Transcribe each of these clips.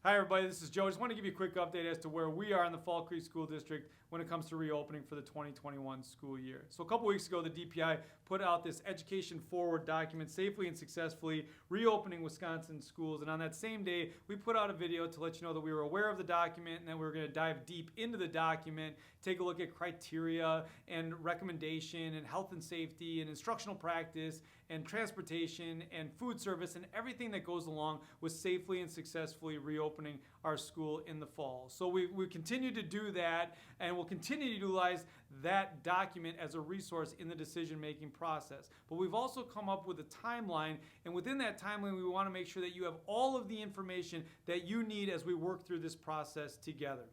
Hi, everybody. This is Joe. I just want to give you a quick update as to where we are in the Fall Creek School District when it comes to reopening for the 2021 school year. So a couple weeks ago, the DPI put out this Education Forward document, Safely and Successfully Reopening Wisconsin Schools. And on that same day, we put out a video to let you know that we were aware of the document and that we were going to dive deep into the document, take a look at criteria and recommendation and health and safety and instructional practice and transportation and food service and everything that goes along with safely and successfully reopening our school in the fall. So we continue to do that, and we'll continue to utilize that document as a resource in the decision-making process. But we've also come up with a timeline, and within that timeline, we want to make sure that you have all of the information that you need as we work through this process together.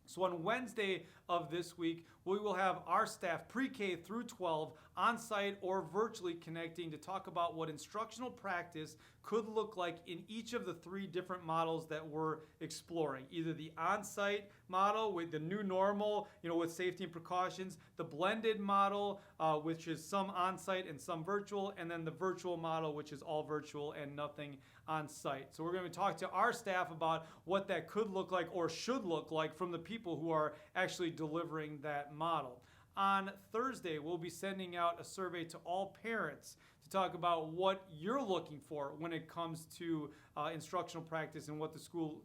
So on Wednesday of this week, we will have our staff pre-K through 12 on-site or virtually connecting to talk about what instructional practice could look like in each of the three different models that we're exploring. Either the on-site model with the new normal, with safety and precautions, the blended model, which is some on-site and some virtual, and then the virtual model, which is all virtual and nothing on-site. So we're going to talk to our staff about what that could look like or should look like from the people who are actually delivering that model. On Thursday, we'll be sending out a survey to all parents to talk about what you're looking for when it comes to instructional practice and what the school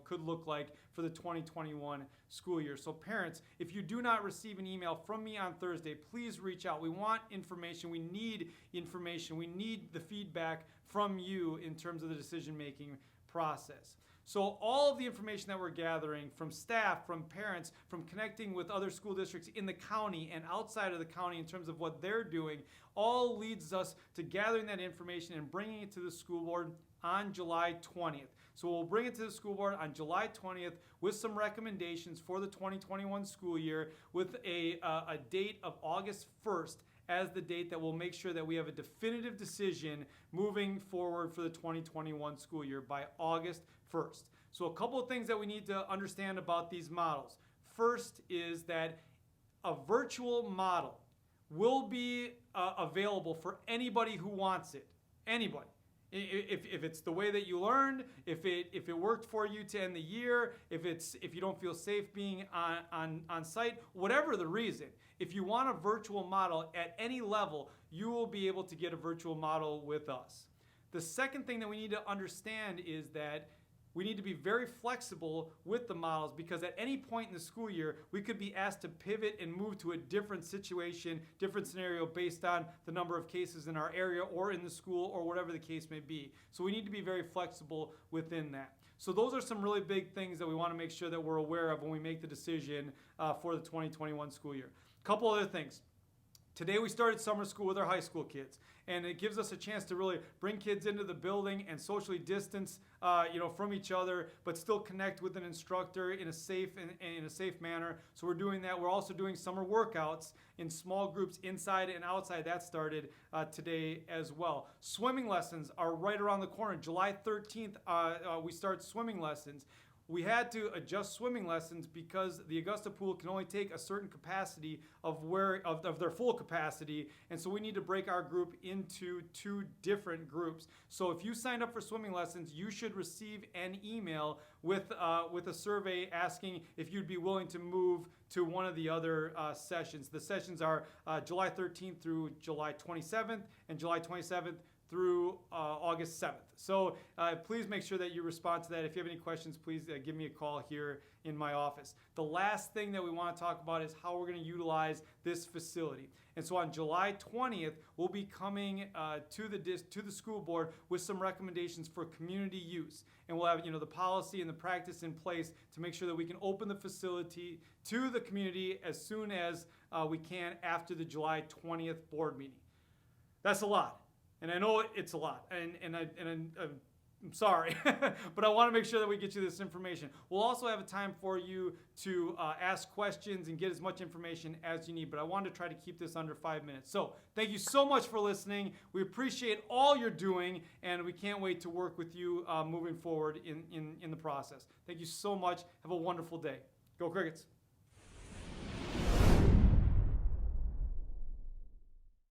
could look like for the 2021 school year. So parents, if you do not receive an email from me on Thursday, please reach out. We want information. We need information. We need the feedback from you in terms of the decision-making process. So all of the information that we're gathering from staff, from parents, from connecting with other school districts in the county and outside of the county in terms of what they're doing, all leads us to gathering that information and bringing it to the school board on July 20th. So we'll bring it to the school board on July 20th with some recommendations for the 2021 school year with a date of August 1st as the date that will make sure that we have a definitive decision moving forward for the 2021 school year by August 1st. So a couple of things that we need to understand about these models. First is that a virtual model will be available for anybody who wants it. Anybody. If it's the way that you learned, if it worked for you to end the year, if you don't feel safe being on site, whatever the reason, if you want a virtual model at any level, you will be able to get a virtual model with us. The second thing that we need to understand is that we need to be very flexible with the models because at any point in the school year, we could be asked to pivot and move to a different situation, different scenario based on the number of cases in our area or in the school or whatever the case may be. So we need to be very flexible within that. So those are some really big things that we want to make sure that we're aware of when we make the decision for the 2021 school year. A couple other things. Today we started summer school with our high school kids, and it gives us a chance to really bring kids into the building and socially distance, from each other, but still connect with an instructor in a safe manner. So we're doing that. We're also doing summer workouts in small groups inside and outside. That started today as well. Swimming lessons are right around the corner. July 13th, we start swimming lessons. We had to adjust swimming lessons because the Augusta pool can only take a certain capacity of their full capacity, and so we need to break our group into two different groups. So if you signed up for swimming lessons, you should receive an email with a survey asking if you'd be willing to move to one of the other sessions. The sessions are July 13th through July 27th and July 27th through August 7th. So please make sure that you respond to that. If you have any questions, please give me a call here in my office. The last thing that we want to talk about is how we're going to utilize this facility. And so on July 20th, we'll be coming to the school board with some recommendations for community use. And we'll have the policy and the practice in place to make sure that we can open the facility to the community as soon as we can after the July 20th board meeting. That's a lot. And I know it's a lot, and I'm sorry, but I want to make sure that we get you this information. We'll also have a time for you to ask questions and get as much information as you need, but I wanted to try to keep this under 5 minutes. So thank you so much for listening. We appreciate all you're doing, and we can't wait to work with you moving forward in the process. Thank you so much. Have a wonderful day. Go Crickets.